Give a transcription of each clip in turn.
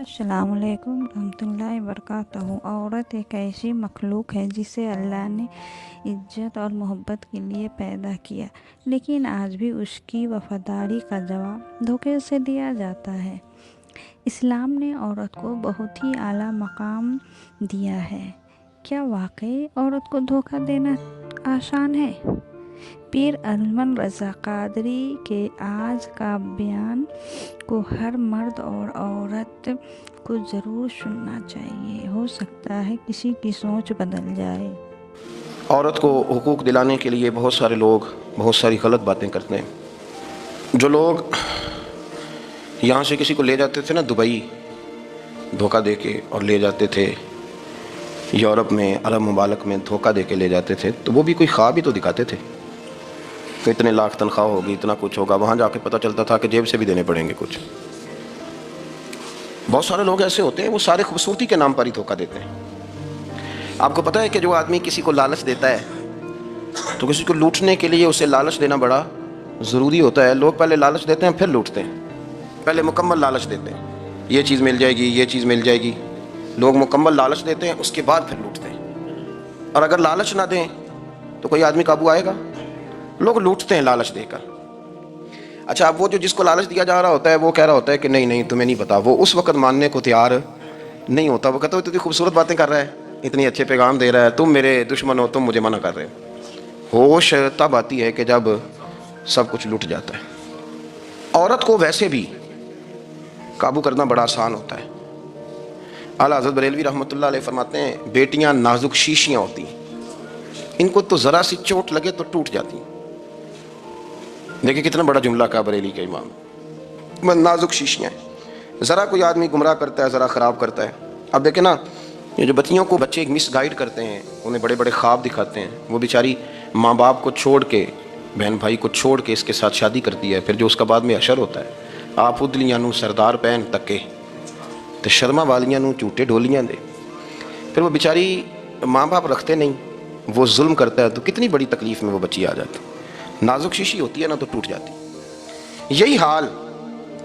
السلام علیکم رحمۃ اللہ وبرکاتہ۔ عورت ایک ایسی مخلوق ہے جسے اللہ نے عزت اور محبت کے لیے پیدا کیا، لیکن آج بھی اس کی وفاداری کا جواب دھوکے سے دیا جاتا ہے۔ اسلام نے عورت کو بہت ہی اعلیٰ مقام دیا ہے۔ کیا واقعی عورت کو دھوکہ دینا آسان ہے؟ پیر ارمن رضا قادری کے آج کا بیان کو ہر مرد اور عورت کو ضرور سننا چاہیے، ہو سکتا ہے کسی کی سوچ بدل جائے۔ عورت کو حقوق دلانے کے لیے بہت سارے لوگ بہت ساری غلط باتیں کرتے ہیں۔ جو لوگ یہاں سے کسی کو لے جاتے تھے نا دبئی، دھوکہ دے کے اور لے جاتے تھے یورپ میں، عرب ممالک میں دھوکہ دے کے لے جاتے تھے، تو وہ بھی کوئی خواب ہی تو دکھاتے تھے کہ اتنے لاکھ تنخواہ ہوگی، اتنا کچھ ہوگا۔ وہاں جا کے پتہ چلتا تھا کہ جیب سے بھی دینے پڑیں گے کچھ۔ بہت سارے لوگ ایسے ہوتے ہیں، وہ سارے خوبصورتی کے نام پر ہی دھوکہ دیتے ہیں۔ آپ کو پتہ ہے کہ جو آدمی کسی کو لالچ دیتا ہے تو کسی کو لوٹنے کے لیے اسے لالچ دینا بڑا ضروری ہوتا ہے۔ لوگ پہلے لالچ دیتے ہیں پھر لوٹتے ہیں، پہلے مکمل لالچ دیتے ہیں، یہ چیز مل جائے گی، یہ چیز مل جائے گی۔ لوگ مکمل لالچ دیتے ہیں، اس کے بعد پھر لوٹتے ہیں۔ اور اگر لالچ نہ دیں تو کوئی آدمی قابو آئے گا؟ لوگ لوٹتے ہیں لالچ دے کر۔ اچھا، اب وہ جو جس کو لالچ دیا جا رہا ہوتا ہے وہ کہہ رہا ہوتا ہے کہ نہیں نہیں تمہیں نہیں پتا، وہ اس وقت ماننے کو تیار نہیں ہوتا۔ وہ کہتا ہے اتنی خوبصورت باتیں کر رہا ہے، اتنی اچھے پیغام دے رہا ہے، تم میرے دشمن ہو، تم مجھے منع کر رہے ہو۔ ہوش تب آتی ہے کہ جب سب کچھ لٹ جاتا ہے۔ عورت کو ویسے بھی قابو کرنا بڑا آسان ہوتا ہے۔ اعلیٰ حضرت بریلوی رحمۃ اللہ علیہ فرماتے ہیں بیٹیاں نازک شیشیاں ہوتی ہیں، ان کو تو ذرا سی چوٹ لگے تو ٹوٹ جاتی ہیں۔ دیکھیں کتنا بڑا جملہ کہا بریلی کے امام، نازک شیشیاں ہیں، ذرا کوئی آدمی گمراہ کرتا ہے، ذرا خراب کرتا ہے۔ اب دیکھیں نا، یہ جو بچیوں کو بچے مس گائیڈ کرتے ہیں، انہیں بڑے بڑے خواب دکھاتے ہیں، وہ بیچاری ماں باپ کو چھوڑ کے، بہن بھائی کو چھوڑ کے اس کے ساتھ شادی کرتی ہے، پھر جو اس کا بعد میں حشر ہوتا ہے، آپ ادلیاں نو سردار پہن تکے تو شرما والیاں نو جھوٹے ڈولیاں دے۔ پھر وہ بیچاری ماں باپ رکھتے نہیں، وہ ظلم کرتا ہے، تو کتنی بڑی تکلیف میں وہ بچی آ جاتی۔ نازک شیشی ہوتی ہے نا تو ٹوٹ جاتی۔ یہی حال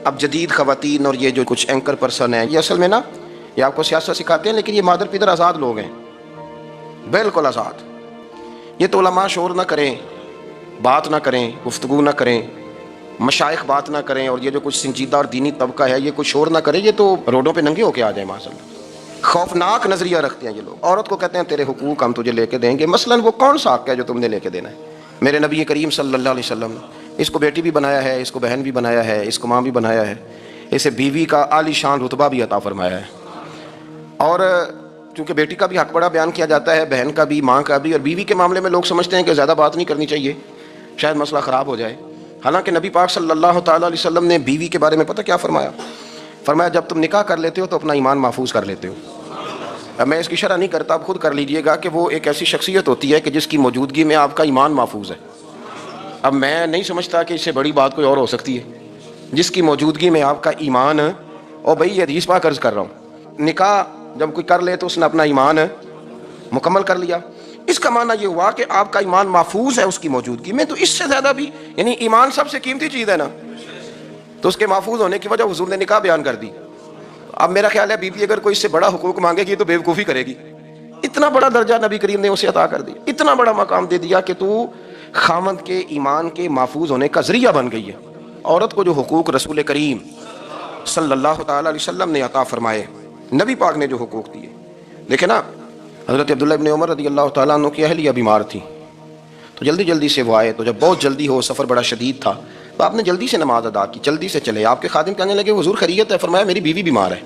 اب جدید خواتین اور یہ جو کچھ اینکر پرسن ہیں، یہ اصل میں نا یہ آپ کو سیاست سکھاتے ہیں، لیکن یہ مادر پدر آزاد لوگ ہیں، بالکل آزاد۔ یہ تو علماء شور نہ کریں، بات نہ کریں، گفتگو نہ کریں، مشائخ بات نہ کریں، اور یہ جو کچھ سنجیدہ اور دینی طبقہ ہے یہ کچھ شور نہ کرے، یہ تو روڈوں پہ ننگے ہو کے آ جائیں ماشاء اللہ۔ خوفناک نظریہ رکھتے ہیں یہ لوگ۔ عورت کو کہتے ہیں تیرے حقوق ہم تجھے لے کے دیں گے۔ مثلاً وہ کون سا حق ہے جو تم نے لے کے دینا ہے؟ میرے نبی کریم صلی اللہ علیہ وسلم نے اس کو بیٹی بھی بنایا ہے، اس کو بہن بھی بنایا ہے، اس کو ماں بھی بنایا ہے، اسے بیوی کا عالی شان رتبہ بھی عطا فرمایا ہے۔ اور چونکہ بیٹی کا بھی حق بڑا بیان کیا جاتا ہے، بہن کا بھی، ماں کا بھی، اور بیوی کے معاملے میں لوگ سمجھتے ہیں کہ زیادہ بات نہیں کرنی چاہیے، شاید مسئلہ خراب ہو جائے۔ حالانکہ نبی پاک صلی اللہ تعالیٰ علیہ وسلم نے بیوی کے بارے میں پتہ کیا فرمایا؟ فرمایا جب تم نکاح کر لیتے ہو تو اپنا ایمان محفوظ کر لیتے ہو۔ اب میں اس کی شرح نہیں کرتا، آپ خود کر لیجئے گا کہ وہ ایک ایسی شخصیت ہوتی ہے کہ جس کی موجودگی میں آپ کا ایمان محفوظ ہے۔ اب میں نہیں سمجھتا کہ اس سے بڑی بات کوئی اور ہو سکتی ہے، جس کی موجودگی میں آپ کا ایمان، اور بھائی یہ حدیث پاک عرض کر رہا ہوں، نکاح جب کوئی کر لے تو اس نے اپنا ایمان مکمل کر لیا۔ اس کا معنی یہ ہوا کہ آپ کا ایمان محفوظ ہے اس کی موجودگی میں، تو اس سے زیادہ بھی، یعنی ایمان سب سے قیمتی چیز ہے نا، تو اس کے محفوظ ہونے کی وجہ حضور نے نکاح بیان کر دی۔ اب میرا خیال ہے بی بی اگر کوئی اس سے بڑا حقوق مانگے گی تو بے وقوفی کرے گی۔ اتنا بڑا درجہ نبی کریم نے اسے عطا کر دیا، اتنا بڑا مقام دے دیا کہ تو خامند کے ایمان کے محفوظ ہونے کا ذریعہ بن گئی ہے۔ عورت کو جو حقوق رسول کریم صلی اللہ تعالیٰ علیہ وسلم نے عطا فرمائے، نبی پاک نے جو حقوق دیے، دیکھیں نا، حضرت عبداللہ ابن عمر رضی اللہ تعالیٰ عنہ کی اہلیہ بیمار تھی، تو جلدی جلدی سے وہ آئے، تو جب بہت جلدی ہو، سفر بڑا شدید تھا، تو آپ نے جلدی سے نماز ادا کی، جلدی سے چلے۔ آپ کے خادم کہنے لگے حضور خیریت ہے؟ فرمایا میری بیوی بیمار ہے۔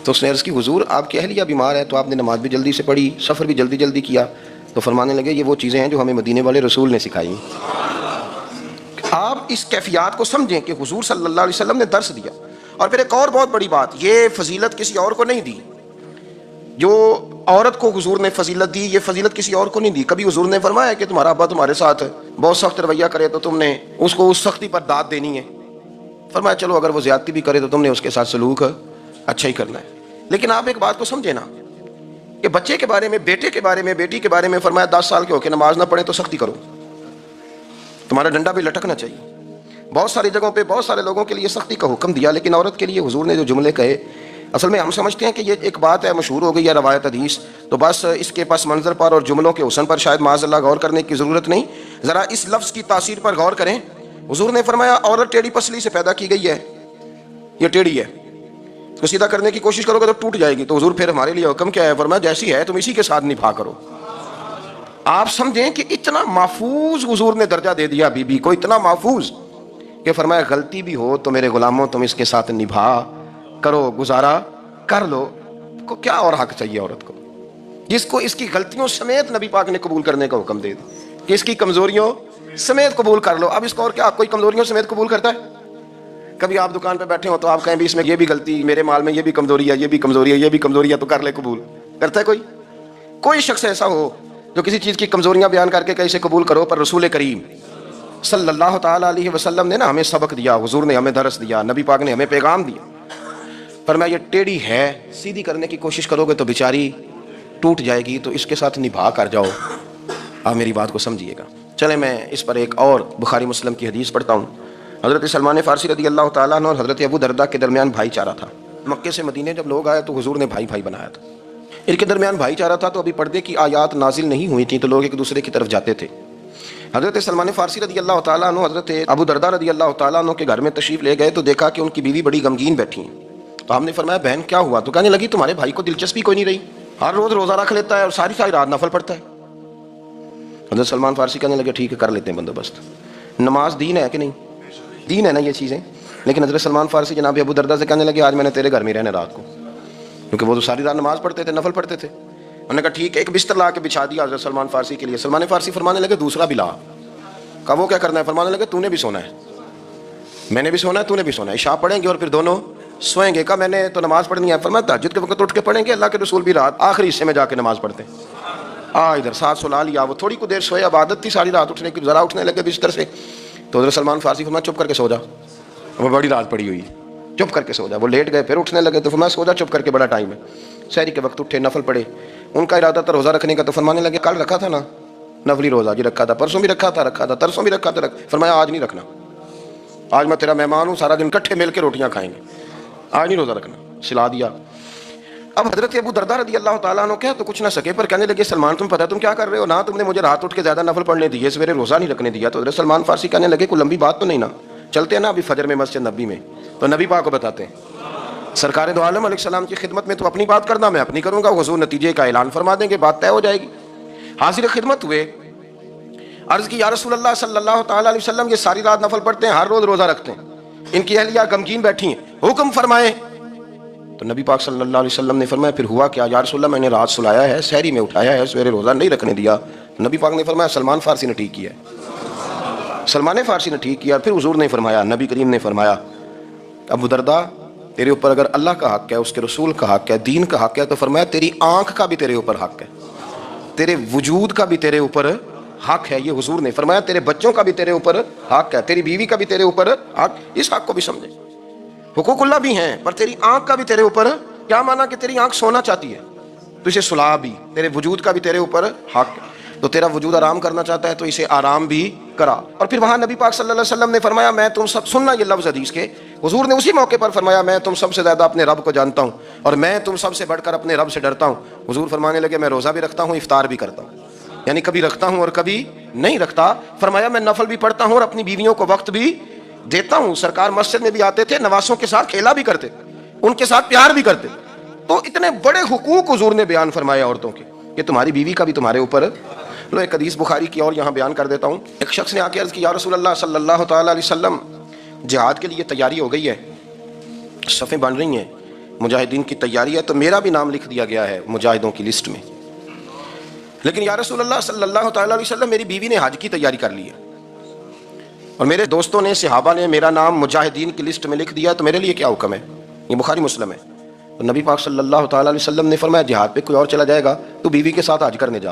تو اس نے عرض کی حضور آپ کی اہلیہ بیمار ہے، تو آپ نے نماز بھی جلدی سے پڑھی، سفر بھی جلدی جلدی کیا۔ تو فرمانے لگے یہ وہ چیزیں ہیں جو ہمیں مدینے والے رسول نے سکھائی۔ آپ اس کیفیات کو سمجھیں کہ حضور صلی اللہ علیہ وسلم نے درس دیا۔ اور پھر ایک اور بہت بڑی بات، یہ فضیلت کسی اور کو نہیں دی، جو عورت کو حضور نے فضیلت دی، یہ فضیلت کسی اور کو نہیں دی۔ کبھی حضور نے فرمایا کہ تمہارا ابا تمہارے ساتھ بہت سخت رویہ کرے تو تم نے اس کو اس سختی پر داد دینی ہے؟ فرمایا چلو اگر وہ زیادتی بھی کرے تو تم نے اس کے ساتھ سلوک اچھا ہی کرنا ہے۔ لیکن آپ ایک بات کو سمجھے نا کہ بچے کے بارے میں، بیٹے کے بارے میں، بیٹی کے بارے میں فرمایا 10 سال کے ہو کے نماز نہ پڑھے تو سختی کرو، تمہارا ڈنڈا بھی لٹکنا چاہیے۔ بہت ساری جگہوں پہ بہت سارے لوگوں کے لیے سختی کا حکم دیا، لیکن عورت کے لیے حضور نے جو جملے کہے اصل میں ہم سمجھتے ہیں کہ یہ ایک بات ہے مشہور ہو گئی ہے روایت حدیث، تو بس اس کے پس منظر پر اور جملوں کے حسن پر شاید معاذ اللہ غور کرنے کی ضرورت نہیں، ذرا اس لفظ کی تاثیر پر غور کریں۔ حضور نے فرمایا عورت ٹیڑھی پسلی سے پیدا کی گئی ہے، یہ ٹیڑھی ہے، اس کو سیدھا کرنے کی کوشش کرو گے تو ٹوٹ جائے گی۔ تو حضور پھر ہمارے لیے حکم کیا ہے؟ فرمایا جیسی ہے تم اسی کے ساتھ نبھا کرو۔ آپ سمجھیں کہ اتنا محفوظ حضور نے درجہ دے دیا بی بی کو، اتنا محفوظ کہ فرمایا غلطی بھی ہو تو میرے غلاموں تم اس کے ساتھ نبھا کرو، گزارا کر لو۔ کو کیا اور حق چاہیے عورت کو، جس کو اس کی غلطیوں سمیت نبی پاک نے قبول کرنے کا حکم دے دیا کہ اس کی کمزوریوں سمیت قبول کر لو۔ اب اس کو اور کیا کوئی کمزوریوں سمیت قبول کرتا ہے؟ کبھی آپ دکان پہ بیٹھے ہو تو آپ کہیں بھی اس میں یہ بھی غلطی، میرے مال میں یہ بھی کمزوری ہے، یہ بھی کمزوری ہے، یہ بھی کمزوری ہے، تو کر لے قبول؟ کرتا ہے کوئی؟ کوئی شخص ایسا ہو جو کسی چیز کی کمزوریاں بیان کر کے کہ اسے قبول کرو؟ پر رسول کریم صلی اللہ تعالیٰ علیہ وسلم نے نا ہمیں سبق دیا، حضور نے ہمیں درس دیا، نبی پاک نے ہمیں پیغام دیا، فرمایا یہ ٹیڑھی ہے، سیدھی کرنے کی کوشش کرو گے تو بیچاری ٹوٹ جائے گی، تو اس کے ساتھ نبھا کر جاؤ۔ آپ میری بات کو سمجھیے گا۔ چلیں میں اس پر ایک اور بخاری مسلم کی حدیث پڑھتا ہوں۔ حضرت سلمان فارسی رضی اللہ تعالیٰ عنہ اور حضرت ابو دردہ کے درمیان بھائی چارہ تھا۔ مکے سے مدینے جب لوگ آئے تو حضور نے بھائی بھائی بنایا تھا، ان کے درمیان بھائی چارہ تھا، تو ابھی پردے کی آیات نازل نہیں ہوئی تھیں، تو لوگ ایک دوسرے کی طرف جاتے تھے۔ حضرت سلمان فارسی رضی اللہ تعالیٰ عنہ حضرت ابو دردہ رضی اللہ تعالیٰ عنہ کے گھر میں تشریف لے گئے تو دیکھا کہ ان کی بیوی بڑی غمگین بیٹھی ہیں۔ تو ہم نے فرمایا بہن کیا ہوا؟ تو کہنے لگی تمہارے بھائی کو دلچسپی کوئی نہیں رہی، ہر روز روزہ رکھ لیتا ہے اور ساری ساری رات نفل پڑھتا ہے۔ حضرت سلمان فارسی کہنے لگے ٹھیک ہے کر لیتے ہیں بندوبست۔ نماز دین ہے کہ نہیں؟ دین ہے نا یہ چیزیں۔ لیکن حضرت سلمان فارسی جناب ابو دردہ سے کہنے لگے آج میں نے تیرے گھر میں رہنے رات کو، کیونکہ وہ تو ساری رات نماز پڑھتے تھے، نفل پڑھتے تھے۔ انہوں نے کہا ٹھیک ہے، ایک بستر لا کے بچھا دیا حضرت سلمان فارسی کے لیے۔ سلمان فارسی فرمانے لگے دوسرا بھی لا۔ کہا وہ کیا کرنا ہے؟ فرمانے لگے تو نے بھی سونا ہے، میں نے بھی سونا ہے، تو نے بھی سونا ہے، عشاء پڑھیں گے اور پھر دونوں سوئیں گے۔ کہا میں نے تو نماز پڑھنی ہے۔ فرمایا تہجد کے وقت اٹھ کے پڑھیں گے، اللہ کے رسول بھی رات آخری حصے میں جا کے نماز پڑھتے ہیں۔ ادھر ساتھ سلا لیا، وہ تھوڑی کو دیر سوئے، اب عادت تھی ساری رات اٹھنے کی، ذرا اٹھنے لگے بستر سے تو حضرت سلمان فارسی فرمایا چپ کر کے سو جا، وہ بڑی رات پڑی ہوئی ہے، چپ کر کے سو جا۔ وہ لیٹ گئے، پھر اٹھنے لگے تو فرمایا سو جا چپ کر کے، بڑا ٹائم ہے۔ سحری کے وقت اٹھے، نفل پڑھے، ان کا ارادہ تھا روزہ رکھنے کا، تو فرمانے لگے کل رکھا تھا نا نفلی روزہ؟ جی رکھا تھا، پرسوں بھی رکھا تھا، ترسوں بھی رکھا تھا۔ فرمایا آج نہیں رکھنا، آج میں تیرا مہمان ہوں، سارا دن کٹھے مل کے روٹیاں کھائیں گے، آج نہیں روزہ رکھنا، سلا دیا۔ اب حضرت ابو دردہ رضی اللہ تعالیٰ عنہ کیا تو کچھ نہ سکے، پر کہنے لگے سلمان تم پتہ تم کیا کر رہے ہو؟ نہ تم نے مجھے رات اٹھ کے زیادہ نفل پڑھنے دیے، سویرے روزہ نہیں رکھنے دیا۔ تو حضرت سلمان فارسی کہنے لگے کوئی لمبی بات تو نہیں نا، چلتے ہیں نا ابھی فجر میں مسجد نبی میں، تو نبی پاک کو بتاتے ہیں سرکار دو عالم علیہ السلام کی خدمت میں تو اپنی بات کرنا، میں اپنی کروں گا، حضور نتیجے کا اعلان فرما دیں گے، بات طے ہو جائے گی۔ حاضر خدمت ہوئے، عرض کی یا رسول اللہ صلی اللہ تعالیٰ علیہ وسلم یہ ساری رات نفل پڑھتے ہیں، ہر روز روزہ رکھتے ہیں، ان کی اہلیہ غمگین بیٹھی ہیں، حکم فرمائیں۔ تو نبی پاک صلی اللہ علیہ وسلم نے فرمایا پھر ہوا کیا؟ یا رسول اللہ میں نے رات سلایا ہے، سحری میں اٹھایا ہے، سویرے روزہ نہیں رکھنے دیا۔ نبی پاک نے فرمایا سلمان فارسی نے ٹھیک کیا ہے، سلمان فارسی نے ٹھیک کیا۔ پھر حضور نے فرمایا، نبی کریم نے فرمایا ابو دردہ تیرے اوپر اگر اللہ کا حق ہے، اس کے رسول کا حق ہے، دین کا حق ہے، تو فرمایا تیری آنکھ کا بھی تیرے اوپر حق ہے، تیرے وجود کا بھی تیرے اوپر حق ہے۔ یہ حضور نے فرمایا تیرے بچوں کا بھی تیرے اوپر حق ہے، تیری بیوی کا بھی تیرے اوپر حق۔ اس حق کو بھی سمجھے، حقوق اللہ بھی ہیں، پر تیری آنکھ کا بھی تیرے اوپر، کیا مانا کہ تیری آنکھ سونا چاہتی ہے تو اسے سلا بھی، تیرے وجود کا بھی تیرے اوپر حق، تو تیرا وجود آرام کرنا چاہتا ہے تو اسے آرام بھی کرا۔ اور پھر وہاں نبی پاک صلی اللہ علیہ وسلم نے فرمایا میں تم سب، سننا یہ لفظ حدیث کے، حضور نے اسی موقع پر فرمایا میں تم سب سے زیادہ اپنے رب کو جانتا ہوں اور میں تم سب سے بڑھ کر اپنے رب سے ڈرتا ہوں۔ حضور فرمانے لگے میں روزہ بھی رکھتا ہوں، افطار بھی کرتا ہوں، یعنی کبھی رکھتا ہوں اور کبھی نہیں رکھتا۔ فرمایا میں نفل بھی پڑھتا ہوں اور اپنی بیویوں کو وقت بھی دیتا ہوں۔ سرکار مسجد میں بھی آتے تھے، نواسوں کے ساتھ کھیلا بھی کرتے، ان کے ساتھ پیار بھی کرتے۔ تو اتنے بڑے حقوق حضور نے بیان فرمائے عورتوں کے کہ تمہاری بیوی کا بھی تمہارے اوپر۔ لو ایک حدیث بخاری کی اور یہاں بیان کر دیتا ہوں۔ ایک شخص نے آ کے عرض کی یا رسول اللہ صلی اللہ تعالیٰ علیہ وسلم جہاد کے لیے تیاری ہو گئی ہے، صفیں بن رہی ہیں، مجاہدین کی تیاری ہے، تو میرا بھی نام لکھ دیا گیا ہے مجاہدوں کی لسٹ میں، لیکن یا رسول اللہ صلی اللہ تعالیٰ علیہ وسلم میری بیوی نے حج کی تیاری کر لی ہے اور میرے دوستوں نے، صحابہ نے میرا نام مجاہدین کی لسٹ میں لکھ دیا، تو میرے لیے کیا حکم ہے؟ یہ بخاری مسلم ہے۔ تو نبی پاک صلی اللہ تعالیٰ علیہ وسلم نے فرمایا جہاد پہ کوئی اور چلا جائے گا تو بیوی کے ساتھ حج کرنے جا،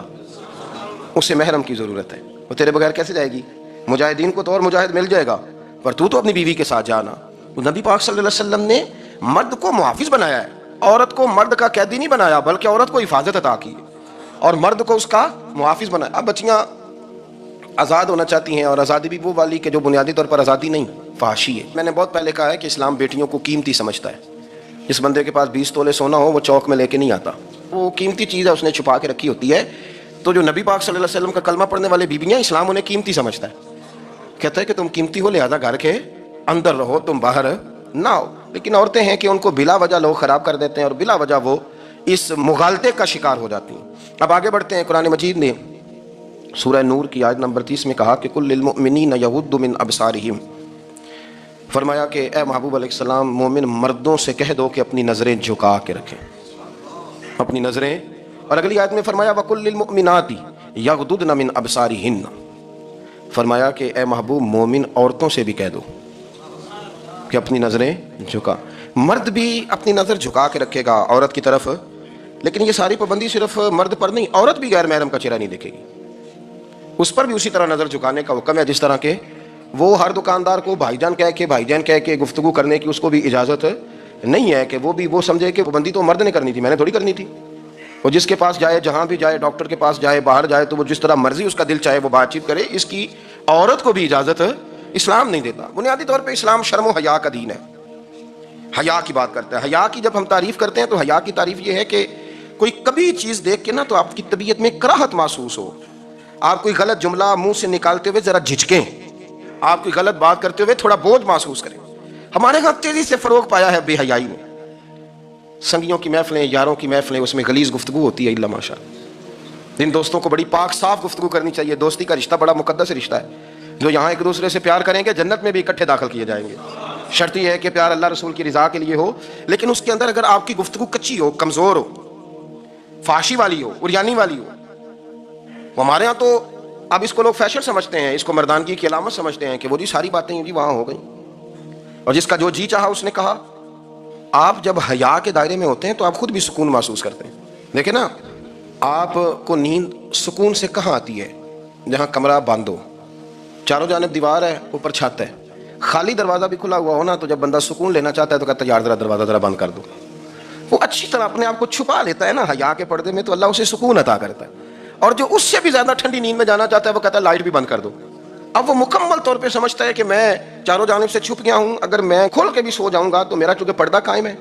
اسے محرم کی ضرورت ہے، وہ تیرے بغیر کیسے جائے گی؟ مجاہدین کو تو اور مجاہد مل جائے گا، پر تو اپنی بیوی کے ساتھ جانا۔ تو نبی پاک صلی اللہ علیہ وسلم نے مرد کو محافظ بنایا ہے، عورت کو مرد کا قیدی نہیں بنایا، بلکہ عورت کو حفاظت عطا کی اور مرد کو اس کا محافظ بنایا۔ اب بچیاں آزاد ہونا چاہتی ہیں، اور آزادی بھی وہ والی کہ جو بنیادی طور پر آزادی نہیں، فحاشی ہے۔ میں نے بہت پہلے کہا ہے کہ اسلام بیٹیوں کو قیمتی سمجھتا ہے، جس بندے کے پاس 20 تولے سونا ہو وہ چوک میں لے کے نہیں آتا, وہ قیمتی چیز ہے, اس نے چھپا کے رکھی ہوتی ہے. تو جو نبی پاک صلی اللہ علیہ وسلم کا کلمہ پڑھنے والے بیویاں, اسلام انہیں قیمتی سمجھتا ہے, کہتا ہے کہ تم قیمتی ہو لہذا گھر کے اندر رہو, تم باہر نہ ہو. لیکن عورتیں ہیں کہ ان کو بلا وجہ لوگ خراب کر دیتے ہیں اور بلا وجہ وہ اس مغالطے کا شکار ہو جاتی ہیں. اب آگے بڑھتے ہیں. قرآن مجید نے سورہ نور کی آیت نمبر 30 میں کہا کہ کل للمؤمنین یغضوا من ابصارہم, فرمایا کہ اے محبوب علیہ السلام مومن مردوں سے کہہ دو کہ اپنی نظریں جھکا کے رکھیں, اپنی نظریں. اور اگلی آیت میں فرمایا وَقُلْ لِلْمُؤْمِنَاتِ يَغْضُضْنَ مِنْ أَبْصَارِهِنَّ, فرمایا کہ اے محبوب مومن عورتوں سے بھی کہہ دو کہ اپنی نظریں جھکا. مرد بھی اپنی نظر جھکا کے رکھے گا عورت کی طرف, لیکن یہ ساری پابندی صرف مرد پر نہیں, عورت بھی غیر محرم کا چہرہ نہیں دیکھے گی, اس پر بھی اسی طرح نظر جھکانے کا حکم ہے. جس طرح کہ وہ ہر دکاندار کو بھائی جان کہہ کے گفتگو کرنے کی اس کو بھی اجازت نہیں ہے کہ وہ بھی وہ سمجھے کہ پابندی تو مرد نے کرنی تھی, میں نے تھوڑی کرنی تھی. وہ جس کے پاس جائے, جہاں بھی جائے, ڈاکٹر کے پاس جائے, باہر جائے, تو وہ جس طرح مرضی اس کا دل چاہے وہ بات چیت کرے, اس کی عورت کو بھی اجازت اسلام نہیں دیتا. بنیادی طور پہ اسلام شرم و حیا کا دین ہے, حیا کی بات کرتا ہے. حیا کی جب ہم تعریف کرتے ہیں تو حیا کی تعریف یہ ہے کہ کوئی کبھی چیز دیکھ کے نا تو آپ کی طبیعت میں کراہت محسوس ہو, آپ کوئی غلط جملہ منہ سے نکالتے ہوئے ذرا جھجکیں, آپ کوئی غلط بات کرتے ہوئے تھوڑا بوجھ محسوس کریں. ہمارے ہاں تیزی سے فروغ پایا ہے بے حیائی میں. سنگیوں کی محفلیں, یاروں کی محفلیں, اس میں غلیظ گفتگو ہوتی ہے. الا ماشاء اللہ, ان دوستوں کو بڑی پاک صاف گفتگو کرنی چاہیے. دوستی کا رشتہ بڑا مقدس رشتہ ہے. جو یہاں ایک دوسرے سے پیار کریں گے جنت میں بھی اکٹھے داخل کیے جائیں گے. شرط یہ ہے کہ پیار اللہ رسول کی رضا کے لیے ہو, لیکن اس کے اندر اگر آپ کی گفتگو کچی ہو, کمزور ہو, فحاشی والی ہو, عریانی والی ہو. ہمارے ہاں تو اب اس کو لوگ فیشن سمجھتے ہیں, اس کو مردانگی کی علامت سمجھتے ہیں کہ وہ جی ساری باتیں جی وہاں ہو گئیں, اور جس کا جو جی چاہا اس نے کہا. آپ جب حیا کے دائرے میں ہوتے ہیں تو آپ خود بھی سکون محسوس کرتے ہیں. دیکھیں نا, آپ کو نیند سکون سے کہاں آتی ہے؟ جہاں کمرہ بند ہو, چاروں جانب دیوار ہے, اوپر چھت ہے, خالی دروازہ بھی کھلا ہوا ہونا, تو جب بندہ سکون لینا چاہتا ہے تو کہتا ہے یار ذرا دروازہ ذرا بند کر دو. وہ اچھی طرح اپنے آپ کو چھپا لیتا ہے نا حیا کے پردے میں, تو اللہ اسے سکون عطا کرتا ہے. اور جو اس سے بھی زیادہ ٹھنڈی نیند میں جانا چاہتا ہے وہ کہتا ہے لائٹ بھی بند کر دو. اب وہ مکمل طور پہ سمجھتا ہے کہ میں چاروں جانب سے چھپ گیا ہوں, اگر میں کھول کے بھی سو جاؤں گا تو میرا چونکہ پردہ قائم ہے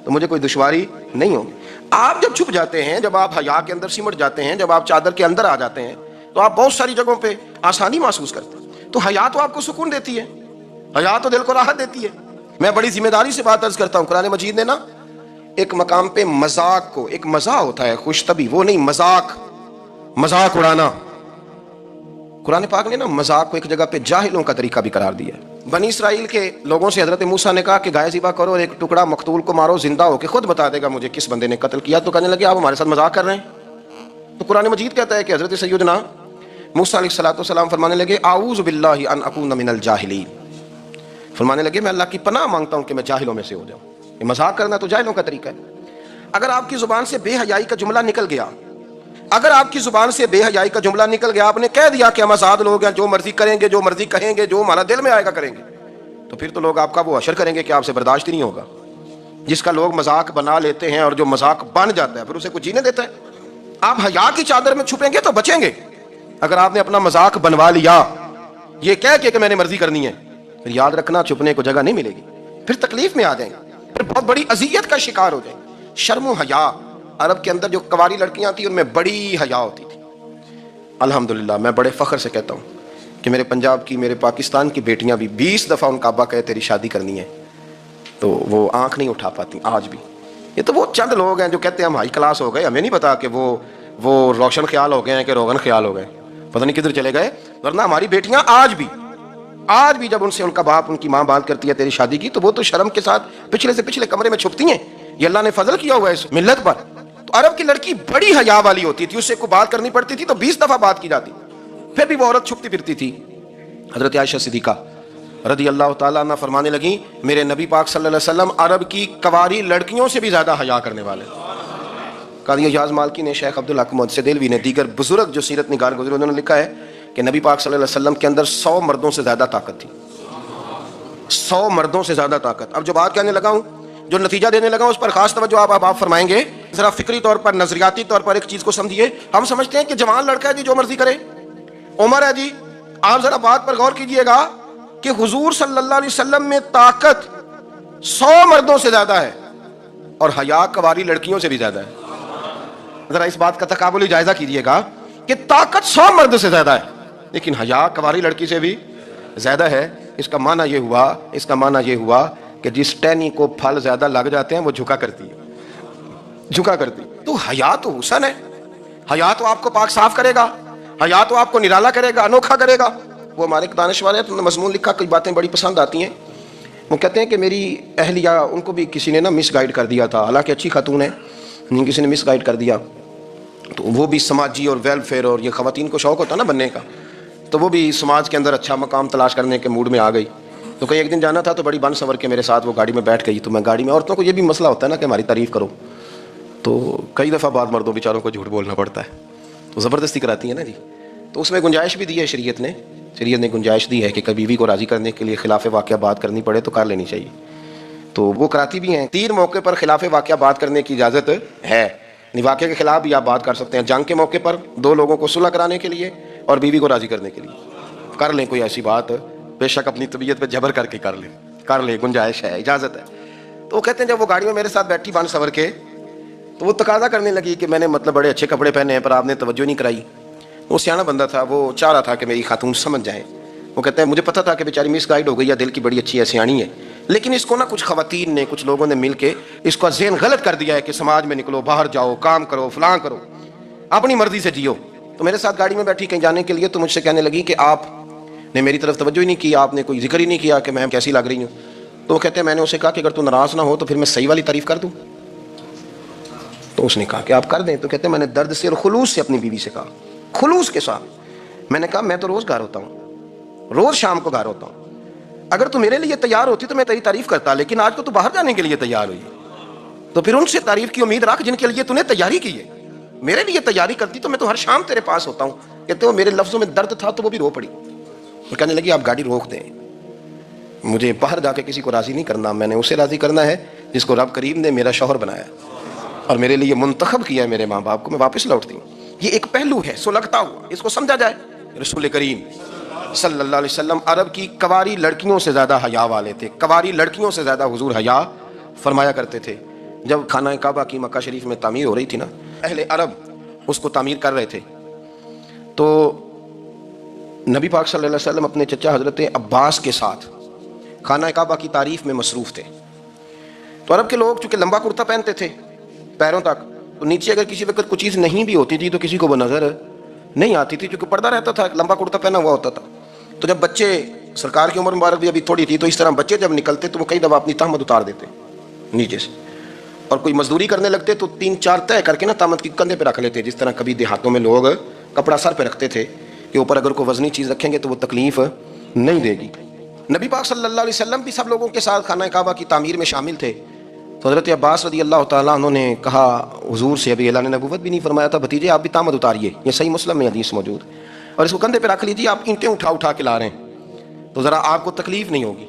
تو مجھے کوئی دشواری نہیں ہوگی. آپ جب چھپ جاتے ہیں, جب آپ حیا کے اندر سمٹ جاتے ہیں, جب آپ چادر کے اندر آ جاتے ہیں, تو آپ بہت ساری جگہوں پہ آسانی محسوس کرتے ہیں. تو حیا تو آپ کو سکون دیتی ہے, حیا تو دل کو راحت دیتی ہے. میں بڑی ذمہ داری سے بات عرض کرتا ہوں, قرآن مجید نے نا ایک مقام پہ مذاق کو, ایک مزاح ہوتا ہے خوش طبی, وہ نہیں مذاق اڑانا, قرآن پاک نے نا مذاق کو ایک جگہ پہ جاہلوں کا طریقہ بھی قرار دیا ہے. بنی اسرائیل کے لوگوں سے حضرت موسیٰ نے کہا کہ گائے ذبح کرو اور ایک ٹکڑا مقتول کو مارو, زندہ ہو کے خود بتا دے گا مجھے کس بندے نے قتل کیا. تو کہنے لگے آپ ہمارے ساتھ مذاق کر رہے ہیں. تو قرآن مجید کہتا ہے کہ حضرت سیدنا موسیٰ علیہ السلام فرمانے لگے اعوذ باللہ ان اکون من الجاہلین, فرمانے لگے میں اللہ کی پناہ مانگتا ہوں کہ میں جاہلوں میں سے ہو جاؤں. یہ مذاق کرنا تو جاہلوں کا طریقہ ہے. اگر آپ کی زبان سے بے حیائی کا جملہ نکل گیا, اگر آپ کی زبان سے بے حیائی کا جملہ نکل گیا, آپ نے کہہ دیا کہ ہم آزاد لوگ ہیں, جو مرضی کریں گے, جو مرضی کہیں گے, جو ہمارا دل میں آئے گا کریں گے, تو پھر تو لوگ آپ کا وہ حشر کریں گے کہ آپ سے برداشت ہی نہیں ہوگا. جس کا لوگ مذاق بنا لیتے ہیں اور جو مذاق بن جاتا ہے پھر اسے کچھ جینے دیتا ہے. آپ حیا کی چادر میں چھپیں گے تو بچیں گے. اگر آپ نے اپنا مذاق بنوا لیا یہ کہہ کے کہ میں نے مرضی کرنی ہے, پھر یاد رکھنا چھپنے کو جگہ نہیں ملے گی, پھر تکلیف میں آ جائیں گے, پھر بہت بڑی اذیت کا شکار ہو جائیں گے. شرم و حیا, عرب کے اندر جو کواری لڑکیاں تھیں ان میں بڑی حیا ہوتی تھی. الحمدللہ میں بڑے فخر سے کہتا ہوں کہ میرے پنجاب کی, میرے پاکستان کی بیٹیاں بھی 20 دفعہ ان کا ابا کہے تیری شادی کرنی ہے تو وہ آنکھ نہیں اٹھا پاتی آج بھی. یہ تو وہ چند لوگ ہیں جو کہتے ہیں ہم ہائی کلاس ہو گئے, ہمیں نہیں پتا کہ وہ روشن خیال ہو گئے ہیں کہ روغن خیال ہو گئے, پتہ نہیں کدھر چلے گئے. ورنہ ہماری بیٹیاں آج بھی جب ان سے ان کا باپ, ان کی ماں بات کرتی ہے تیری شادی کی, تو وہ تو شرم کے ساتھ پچھلے سے پچھلے کمرے میں چھپتی ہیں. یہ اللہ نے فضل کیا ہوا ہے اس ملت پر. تو عرب کی لڑکی بڑی حیا والی ہوتی تھی, اس سے کوئی بات کرنی پڑتی تھی تو 20 دفعہ بات کی جاتی, پھر بھی وہ عورت چھپتی پھرتی تھی. حضرت عائشہ صدیقہ رضی اللہ تعالیٰ عنہ فرمانے لگیں میرے نبی پاک صلی اللہ علیہ وسلم عرب کی کواری لڑکیوں سے بھی زیادہ حیا کرنے والے. قاضی اعجاز مالکی نے, شیخ عبدالحق محدث دہلوی نے, دیگر بزرگ جو سیرت نگار گزرے انہوں نے لکھا ہے کہ نبی پاک صلی اللہ علیہ وسلم کے اندر 100 مردوں سے زیادہ طاقت تھی, 100 مردوں سے زیادہ طاقت. اب جو بات کہنے لگا ہوں, جو نتیجہ دینے لگا ہوں, اس پر خاص توجہ آپ فرمائیں گے. ذرا فکری طور پر, نظریاتی طور پر ایک چیز کو سمجھیے. ہم سمجھتے ہیں کہ جوان لڑکا ہے جی جو مرضی کرے, عمر ہے جی. آپ ذرا بات پر غور کیجئے گا کہ حضور صلی اللہ علیہ وسلم میں طاقت 100 مردوں سے زیادہ ہے. اور حیا کنواری لڑکیوں سے بھی زیادہ ہے. ذرا اس بات کا تقابلی جائزہ کیجئے گا کہ طاقت 100 مرد سے زیادہ ہے لیکن حیا کنواری لڑکی سے بھی زیادہ ہے. اس کا معنی یہ ہوا کہ جس ٹہنی کو پھل زیادہ لگ جاتے ہیں وہ جھکا کرتی ہے. تو حیا تو حسن ہے، حیا تو آپ کو پاک صاف کرے گا، حیا تو آپ کو نرالا کرے گا، انوکھا کرے گا. وہ ہمارے ایک دانش والے ہیں، مضمون لکھا، کئی باتیں بڑی پسند آتی ہیں. وہ کہتے ہیں کہ میری اہلیہ، ان کو بھی کسی نے مس گائیڈ کر دیا تھا، حالانکہ اچھی خاتون ہے، کسی نے مس گائیڈ کر دیا. تو وہ بھی سماجی اور ویلفیئر، اور یہ خواتین کو شوق ہوتا ہے نا بننے کا، تو وہ بھی سماج کے اندر اچھا مقام تلاش کرنے کے موڈ میں آ گئی. تو کہیں ایک دن جانا تھا تو بڑی بن سنور کے میرے ساتھ وہ گاڑی میں بیٹھ گئی. تو میں گاڑی میں، عورتوں کو یہ بھی مسئلہ ہوتا ہے نا کہ ہماری تعریف کرو، تو کئی دفعہ بعض مردوں بیچاروں کو جھوٹ بولنا پڑتا ہے، تو زبردستی کراتی ہیں نا جی. تو اس میں گنجائش بھی دی ہے شریعت نے گنجائش دی ہے کہ کبھی بیوی کو راضی کرنے کے لیے خلاف واقعہ بات کرنی پڑے تو کر لینی چاہیے. تو وہ کراتی بھی ہیں. 3 موقع پر خلاف واقعہ بات کرنے کی اجازت ہے. واقعے کے خلاف بھی آپ بات کر سکتے ہیں. جنگ کے موقع پر 2 لوگوں کو صلح کرانے کے لیے اور بیوی کو راضی کرنے کے لیے کر لیں کوئی ایسی بات، بے شک اپنی طبیعت پہ جبر کر کے کر لیں، گنجائش ہے، اجازت ہے. تو وہ کہتے ہیں جب وہ گاڑی میں میرے ساتھ بیٹھی بن سنور کے، تو وہ تقاضا کرنے لگی کہ میں نے بڑے اچھے کپڑے پہنے ہیں پر آپ نے توجہ نہیں کرائی. وہ سیاںا بندہ تھا، وہ چاہ رہا تھا کہ میری خاتون سمجھ جائیں. وہ کہتے ہیں مجھے پتا تھا کہ بیچاری مس گائیڈ ہو گئی ہے، دل کی بڑی اچھی ہے، سیاਣੀ ہے، لیکن اس کو کچھ خواتین نے، کچھ لوگوں نے مل کے اس کا ذہن غلط کر دیا ہے کہ سماج میں نکلو، باہر جاؤ، کام کرو، فلاں کرو، اپنی مرضی سے جیو. تو میرے ساتھ گاڑی میں بیٹھی کہیں جانے کے لیے، تو مجھ سے کہنے لگی کہ آپ نے میری طرف توجہ ہی نہیں کی، آپ نے کوئی ذکر ہی نہیں کیا کہ میں کیسی لگ رہی ہوں. تو وہ کہتے ہیں میں نے اسے کہا کہ اگر تو ناراض نہ ہو تو پھر میں صحیح والی تعریف کر دوں. تو اس نے کہا کہ آپ کر دیں. تو کہتے ہیں میں نے درد سے اور خلوص سے اپنی بیوی سے کہا، خلوص کے ساتھ میں نے کہا میں تو روز گھر ہوتا ہوں، روز شام کو گھر ہوتا ہوں، اگر تو میرے لیے تیار ہوتی تو میں تیری تعریف کرتا، لیکن آج تو باہر جانے کے لیے تیار ہوئی، تو پھر ان سے تعریف کی امید رکھ جن کے لیے تو نے تیاری کی ہے. میرے لیے تیاری کرتی تو میں تو ہر شام تیرے پاس ہوتا ہوں. کہتے ہو میرے لفظوں میں درد تھا تو وہ بھی رو پڑی. وہ کہنے لگی آپ گاڑی روک دیں، مجھے باہر جا کے کسی کو راضی نہیں کرنا، میں نے اسے راضی کرنا ہے جس کو رب کریم نے میرا شوہر بنایا اور میرے لیے منتخب کیا ہے، میرے ماں باپ کو. میں واپس لوٹتی ہوں. یہ ایک پہلو ہے سلگتا ہوا، اس کو سمجھا جائے. رسول کریم صلی اللہ علیہ وسلم عرب کی کواری لڑکیوں سے زیادہ حیا والے تھے، کواری لڑکیوں سے زیادہ حضور حیا فرمایا کرتے تھے. جب خانہ کعبہ کی مکہ شریف میں تعمیر ہو رہی تھی نا، اہل عرب اس کو تعمیر کر رہے تھے، تو نبی پاک صلی اللہ علیہ وسلم اپنے چچا حضرت عباس کے ساتھ خانہ کعبہ کی تعریف میں مصروف تھے. تو عرب کے لوگ چونکہ لمبا کرتا پہنتے تھے پیروں تک، تو نیچے اگر کسی وقت کوئی چیز نہیں بھی ہوتی تھی تو کسی کو وہ نظر نہیں آتی تھی، کیونکہ پردہ رہتا تھا، لمبا کرتا پہنا ہوا ہوتا تھا. تو جب بچے، سرکار کی عمر مبارک بھی ابھی تھوڑی تھی، تو اس طرح بچے جب نکلتے تو وہ کئی دفعہ اپنی تہمت اتار دیتے نیچے سے، اور کوئی مزدوری کرنے لگتے تو 3-4 طے کر کے تہمت کی کندھے پہ رکھ لیتے، جس طرح کبھی دیہاتوں میں لوگ کپڑا سر پہ رکھتے تھے کہ اوپر اگر کوئی وزنی چیز رکھیں گے تو وہ تکلیف نہیں دے گی. نبی پاک صلی اللہ علیہ وسلم بھی سب لوگوں کے ساتھ خانہ کعبہ کی تعمیر میں شامل تھے. تو حضرت عباس رضی اللہ تعالیٰ عنہ نے کہا حضور سے، ابھی اعلان نبوت بھی نہیں فرمایا تھا، بھتیجے آپ بھی تہمت اتاریے، یہ صحیح مسلم میں حدیث موجود، اور اس کو کندھے پہ رکھ لیجیے، آپ اینٹیں اٹھا کے لا رہے ہیں تو ذرا آپ کو تکلیف نہیں ہوگی.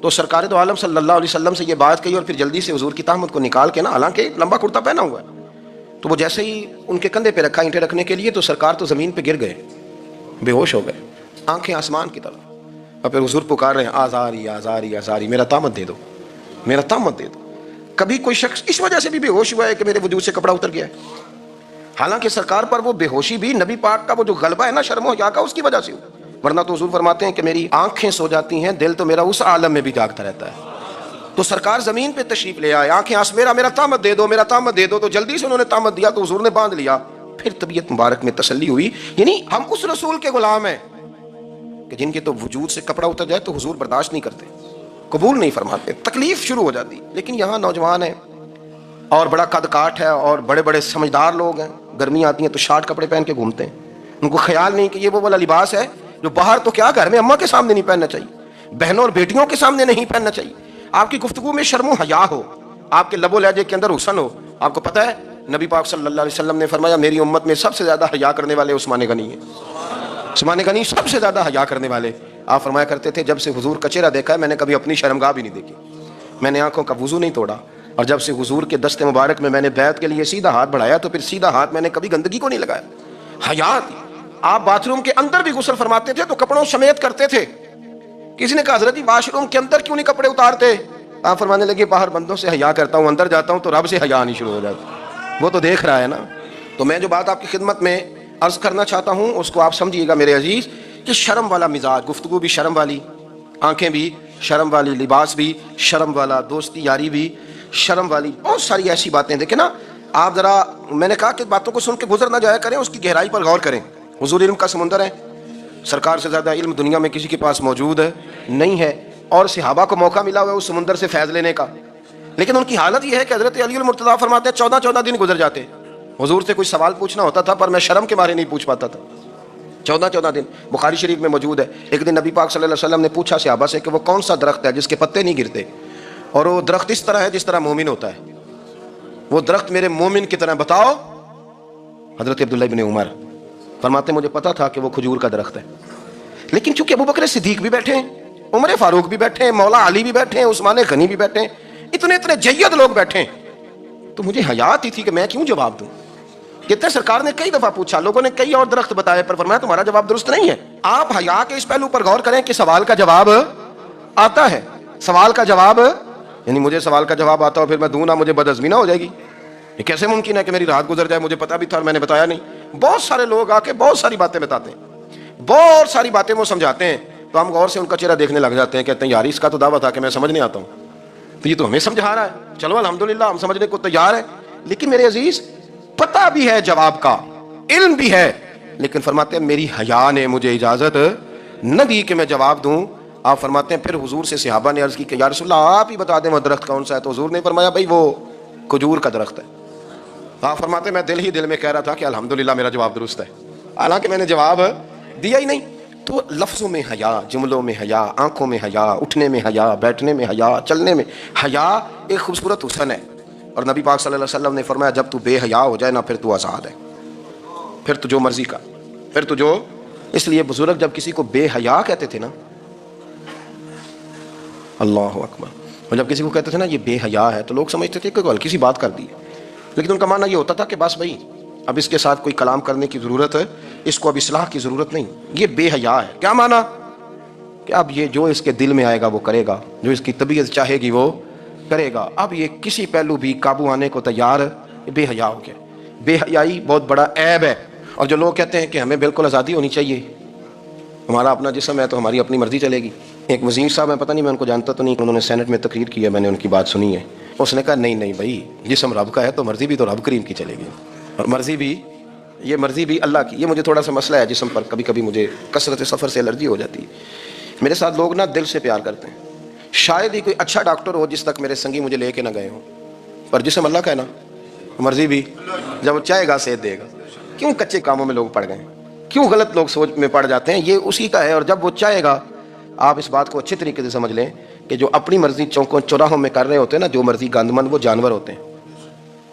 تو سرکار دو عالم صلی اللہ علیہ وسلم سے یہ بات کہی، اور پھر جلدی سے حضور کی تہمت کو نکال کے حالانکہ لمبا کرتا پہنا ہوا ہے، تو وہ جیسے ہی ان کے کندھے پہ رکھا اینٹیں رکھنے کے لیے، تو سرکار تو زمین پہ گر گئے، بے ہوش ہو گئے، آنکھیں آسمان کی طرف، اور پھر حضور پکار رہے ہیں آزاری آزاری آزاری، میرا تہمت دے دو، میرا تہمت دے دو. کبھی کوئی شخص اس وجہ سے بھی بے ہوش ہوا ہے کہ میرے وجود سے کپڑا اتر گیا ہے، حالانکہ سرکار پر وہ بے ہوشی بھی نبی پاک کا وہ جو غلبہ ہے نا شرم و حیا کا، اس کی وجہ سے ہو. ورنہ تو حضور فرماتے ہیں کہ میری آنکھیں سو جاتی ہیں، دل تو میرا اس عالم میں بھی جاگتا رہتا ہے. تو سرکار زمین پہ تشریف لے آئے، آنکھیں میرا تہمت دے دو، میرا تہمت دے دو. تو جلدی سے انہوں نے تہمت دیا تو حضور نے باندھ لیا. پھر طبیعت مبارک میں تسلی ہوئی. یعنی ہم اس رسول کے غلام ہیں کہ جن کے تو وجود سے کپڑا اتر جائے تو حضور برداشت نہیں کرتے، قبول نہیں فرماتے، تکلیف شروع ہو جاتی. لیکن یہاں نوجوان ہیں اور بڑا قد کاٹ ہے اور بڑے بڑے سمجھدار لوگ ہیں، گرمی آتی ہیں تو شارٹ کپڑے پہن کے گھومتے ہیں. ان کو خیال نہیں کہ یہ وہ والا لباس ہے جو باہر تو کیا گھر میں اماں کے سامنے نہیں پہننا چاہیے، بہنوں اور بیٹیوں کے سامنے نہیں پہننا چاہیے. آپ کی گفتگو میں شرم و حیا ہو، آپ کے لب و لہجے کے اندر حسن ہو. آپ کو پتہ ہے نبی پاک صلی اللہ علیہ وسلم نے فرمایا میری امت میں سب سے زیادہ حیا کرنے والے عثمان غنی ہیں. عثمان غنی سب سے زیادہ حیا کرنے والے. آپ فرمایا کرتے تھے جب سے حضور کا چہرہ دیکھا ہے میں نے کبھی اپنی شرمگاہ بھی نہیں دیکھی، میں نے آنکھوں کا وضو نہیں توڑا، اور جب سے حضور کے دست مبارک میں نے بیعت کے لیے سیدھا ہاتھ بڑھایا تو پھر سیدھا ہاتھ میں نے کبھی گندگی کو نہیں لگایا. حیا تھی. آپ باتھ روم کے اندر بھی غسل فرماتے تھے تو کپڑوں سمیت کرتے تھے. کسی نے کہا حضرت واش روم کے اندر کیوں نہیں کپڑے اتارتے؟ آپ فرمانے لگے باہر بندوں سے حیا کرتا ہوں، اندر جاتا ہوں تو رب سے حیا آنی شروع ہو جاتی، وہ تو دیکھ رہا ہے نا۔ تو میں جو بات آپ کی خدمت میں عرض کرنا چاہتا ہوں اس کو آپ سمجھیے گا میرے عزیز، کہ شرم والا مزاج، گفتگو بھی شرم والی، آنکھیں بھی شرم والی، لباس بھی شرم والا، دوستی یاری بھی شرم والی، بہت ساری ایسی باتیں دیکھیں نا آپ ذرا، میں نے کہا کہ باتوں کو سن کے گزر نہ جایا کریں، اس کی گہرائی پر غور کریں۔ حضور علم کا سمندر ہے، سرکار سے زیادہ علم دنیا میں کسی کے پاس موجود نہیں ہے، اور صحابہ کو موقع ملا ہوا ہے اس سمندر سے فیض لینے کا، لیکن ان کی حالت یہ ہے کہ حضرت علی المرتضیٰ فرماتے ہیں 14 دن گزر جاتے، حضور سے کوئی سوال پوچھنا ہوتا تھا پر میں شرم کے مارے نہیں پوچھ پاتا تھا۔ 14 دن بخاری شریف میں موجود ہے۔ ایک دن نبی پاک صلی اللہ علیہ وسلم نے پوچھا صحابہ سے کہ وہ کون سا درخت ہے جس کے پتے نہیں گرتے، اور وہ درخت اس طرح ہے جس طرح مومن ہوتا ہے، وہ درخت میرے مومن کی طرح بتاؤ۔ حضرت عبداللہ بن عمر فرماتے مجھے پتا تھا کہ وہ کھجور کا درخت ہے، لیکن چونکہ ابو بکر صدیق بھی بیٹھے ہیں، عمر فاروق بھی بیٹھے ہیں، مولا علی بھی بیٹھے ہیں، عثمان غنی بھی بیٹھے ہیں، اتنے جید لوگ بیٹھے ہیں، تو مجھے حیا آتی تھی کہ میں کیوں جواب دوں۔ کہتے ہیں سرکار نے کئی دفعہ پوچھا، لوگوں نے کئی اور درخت بتائے، پر فرمایا تمہارا جواب درست نہیں ہے۔ آپ حیا کے اس پہلو پر غور کریں کہ سوال کا جواب آتا ہے، سوال کا جواب، یعنی مجھے سوال کا جواب آتا ہو پھر میں دوں نہ، مجھے بدعزمی نہ ہو جائے گی؟ یہ کیسے ممکن ہے کہ میری رات گزر جائے، مجھے پتا بھی تھا اور میں نے بتایا نہیں؟ بہت سارے لوگ آ کے بہت ساری باتیں بتاتے ہیں، بہت ساری باتیں وہ سمجھاتے ہیں، تو ہم غور سے ان کا چہرہ دیکھنے لگ جاتے ہیں، کہتے ہیں یار اس کا تو دعویٰ تھا کہ میں سمجھ نہیں آتا ہوں، تو یہ تو ہمیں سمجھا رہا ہے، چلو الحمدللہ ہم سمجھنے کو تیار ہیں۔ لیکن میرے عزیز پتہ بھی ہے جواب کا، علم بھی ہے، لیکن فرماتے ہیں میری حیا نے مجھے اجازت نہ دی کہ میں جواب دوں۔ آپ فرماتے ہیں پھر حضور سے صحابہ نے عرض کی کہ یا رسول اللہ آپ ہی بتا دیں وہ درخت کون سا ہے، تو حضور نے فرمایا بھائی وہ کھجور کا درخت ہے۔ آپ فرماتے ہیں میں دل ہی دل میں کہہ رہا تھا کہ الحمدللہ میرا جواب درست ہے، حالانکہ میں نے جواب دیا ہی نہیں۔ تو لفظوں میں حیا، جملوں میں حیا، آنکھوں میں حیا، اٹھنے میں حیا، بیٹھنے میں حیا، چلنے میں حیا ایک خوبصورت حسن ہے، اور نبی پاک صلی اللہ علیہ وسلم نے فرمایا جب تو بے حیا ہو جائے نا پھر تو آزاد ہے، پھر تو جو مرضی کا، پھر تو جو۔ اس لیے بزرگ جب کسی کو بے حیا کہتے تھے نا، اللہ اکبر، اور جب کسی کو کہتے تھے نا یہ بے حیا ہے تو لوگ سمجھتے تھے کہ کوئی ہلکی سی بات کر دی ہے، لیکن ان کا معنی یہ ہوتا تھا کہ بس بھائی اب اس کے ساتھ کوئی کلام کرنے کی ضرورت ہے، اس کو اب اصلاح کی ضرورت نہیں، یہ بے حیا ہے۔ کیا معنی؟ کہ اب یہ جو اس کے دل میں آئے گا وہ کرے گا، جو اس کی طبیعت چاہے گی وہ کرے گا، اب یہ کسی پہلو بھی قابو آنے کو تیار بے حیا ہو گیا۔ بے حیائی بہت بڑا عیب ہے، اور جو لوگ کہتے ہیں کہ ہمیں بالکل آزادی ہونی چاہیے، ہمارا اپنا جسم ہے تو ہماری اپنی مرضی چلے گی۔ ایک وزیر صاحب ہیں، پتہ نہیں میں ان کو جانتا تو نہیں، انہوں نے سینٹ میں تقریر کی ہے، میں نے ان کی بات سنی ہے، اس نے کہا نہیں بھائی جسم رب کا ہے تو مرضی بھی تو رب کریم کی چلے گی، اور مرضی بھی اللہ کی۔ یہ مجھے تھوڑا سا مسئلہ ہے جسم پر، کبھی کبھی مجھے کثرت سفر سے الرجی ہو جاتی ہے۔ میرے ساتھ لوگ نا دل سے پیار کرتے ہیں، شاید ہی کوئی اچھا ڈاکٹر ہو جس تک میرے سنگی مجھے لے کے نہ گئے ہوں، پر جسم اللہ کا ہے نا، مرضی بھی جب وہ چاہے گا صحت دے گا۔ کیوں کچے کاموں میں لوگ پڑ گئے، کیوں غلط لوگ سوچ میں پڑ جاتے ہیں، یہ اسی کا ہے، اور جب وہ چاہے گا، آپ اس بات کو اچھے طریقے سے سمجھ لیں کہ جو اپنی مرضی چوکوں چوراہوں میں کر رہے ہوتے ہیں نا، جو مرضی گاندمند، وہ جانور ہوتے ہیں،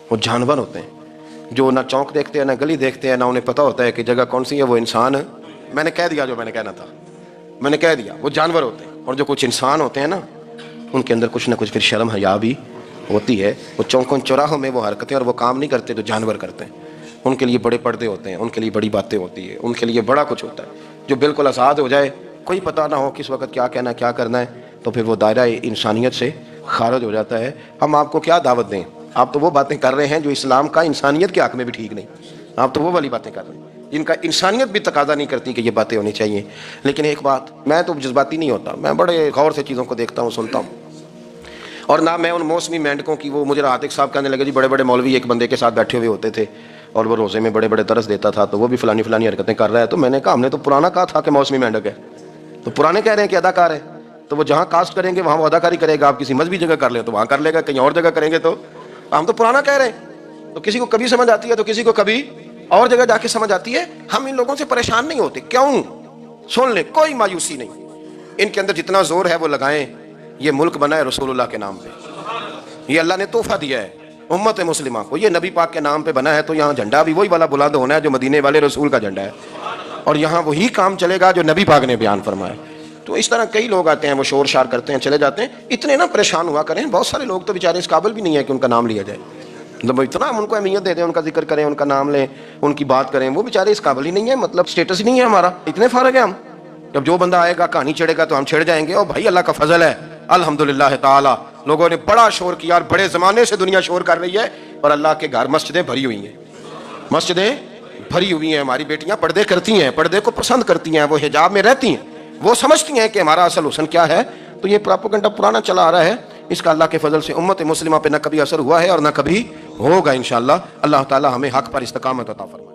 وہ جانور ہوتے ہیں جو نہ چونک دیکھتے ہیں نہ گلی دیکھتے ہیں، نہ انہیں پتہ ہوتا ہے کہ جگہ کون سی ہے۔ وہ انسان، میں نے کہہ دیا جو میں نے کہنا تھا، میں نے کہہ دیا، وہ جانور ہوتے ہیں۔ اور جو کچھ انسان ہوتے ہیں نا، ان کے اندر کچھ نہ کچھ پھر شرم حیا بھی ہوتی ہے، وہ چوکوں چوراہوں میں وہ حرکتیں اور وہ کام نہیں کرتے جو جانور کرتے ہیں۔ ان کے لیے بڑے پردے ہوتے ہیں، ان کے لیے بڑی باتیں ہوتی ہیں، ان کے لیے بڑا کچھ ہوتا ہے۔ جو بالکل آزاد ہو جائے، کوئی پتہ نہ ہو کس وقت کیا کہنا ہے کیا کرنا ہے، تو پھر وہ دائرہ انسانیت سے خارج ہو جاتا ہے۔ ہم آپ کو کیا دعوت دیں؟ آپ تو وہ باتیں کر رہے ہیں جو اسلام کا انسانیت کے حق میں بھی ٹھیک نہیں، آپ تو وہ والی باتیں کر رہے ہیں جن کا انسانیت بھی تقاضا نہیں کرتی کہ یہ باتیں ہونی چاہیے۔ لیکن ایک بات، میں تو جذباتی نہیں ہوتا، میں بڑے غور سے چیزوں کو دیکھتا ہوں، سنتا ہوں، اور نہ میں ان موسمی مینڈکوں کی۔ وہ مجھے عاطق صاحب کہنے لگے جی بڑے بڑے مولوی ایک بندے کے ساتھ بیٹھے ہوئے ہوتے تھے اور وہ روزے میں بڑے بڑے درس دیتا تھا، تو وہ بھی فلانی فلانی حرکتیں کر رہا ہے۔ تو میں نے کہا ہم نے تو پرانا کہا تھا کہ موسمی مینڈک ہے، تو پرانے کہہ رہے ہیں کہ اداکار ہے، تو وہ جہاں کاسٹ کریں گے وہاں وہ اداکاری کرے گا۔ آپ کسی مذہبی جگہ کر لیں تو وہاں کر لے گا، کہیں اور جگہ کریں گے تو ہم تو پرانا کہہ رہے ہیں۔ تو کسی کو کبھی سمجھ آتی ہے تو کسی کو کبھی اور جگہ جا کے سمجھ آتی ہے۔ ہم ان لوگوں سے پریشان نہیں ہوتے، کیوں؟ سن لیں، کوئی مایوسی نہیں، ان کے اندر جتنا زور ہے وہ لگائیں۔ یہ ملک بنا ہے رسول اللہ کے نام پہ، یہ اللہ نے تحفہ دیا ہے امت مسلمہ کو، یہ نبی پاک کے نام پہ بنا ہے، تو یہاں جھنڈا بھی وہی والا بلند ہونا ہے جو مدینے والے رسول کا جھنڈا ہے، اور یہاں وہی کام چلے گا جو نبی پاک نے بیان فرمایا۔ تو اس طرح کئی لوگ آتے ہیں، وہ شور شار کرتے ہیں، چلے جاتے ہیں۔ اتنے نہ پریشان ہوا کریں، بہت سارے لوگ تو بیچارے اس قابل بھی نہیں ہے کہ ان کا نام لیا جائے، مطلب اتنا ہم ان کو اہمیت دے دیں، ان کا ذکر کریں، ان کا نام لیں، ان کی بات کریں، وہ بیچارے اس قابل ہی نہیں ہے، مطلب سٹیٹس ہی نہیں ہے ہمارا، اتنے فارغ ہیں ہم۔ جب جو بندہ آئے گا کہانی چھیڑے گا تو ہم چھیڑ جائیں گے، اور بھائی اللہ کا فضل ہے الحمدللہ تعالی، لوگوں نے بڑا شور کیا اور بڑے زمانے سے دنیا شور کر رہی ہے، اور اللہ کے گھر مسجدیں بھری ہوئی ہیں، مسجدیں بھری ہوئی ہیں. ہماری بیٹیاں پردے کرتی ہیں، پردے کو پسند کرتی ہیں، وہ حجاب میں رہتی ہیں، وہ سمجھتی ہیں کہ ہمارا اصل حسن کیا ہے. تو یہ پراپوگنڈا پرانا چلا آ رہا ہے، اس کا اللہ کے فضل سے امت مسلمہ پہ نہ کبھی اثر ہوا ہے اور نہ کبھی ہوگا انشاءاللہ. اللہ تعالی ہمیں حق پر استقامت عطا فرمائے.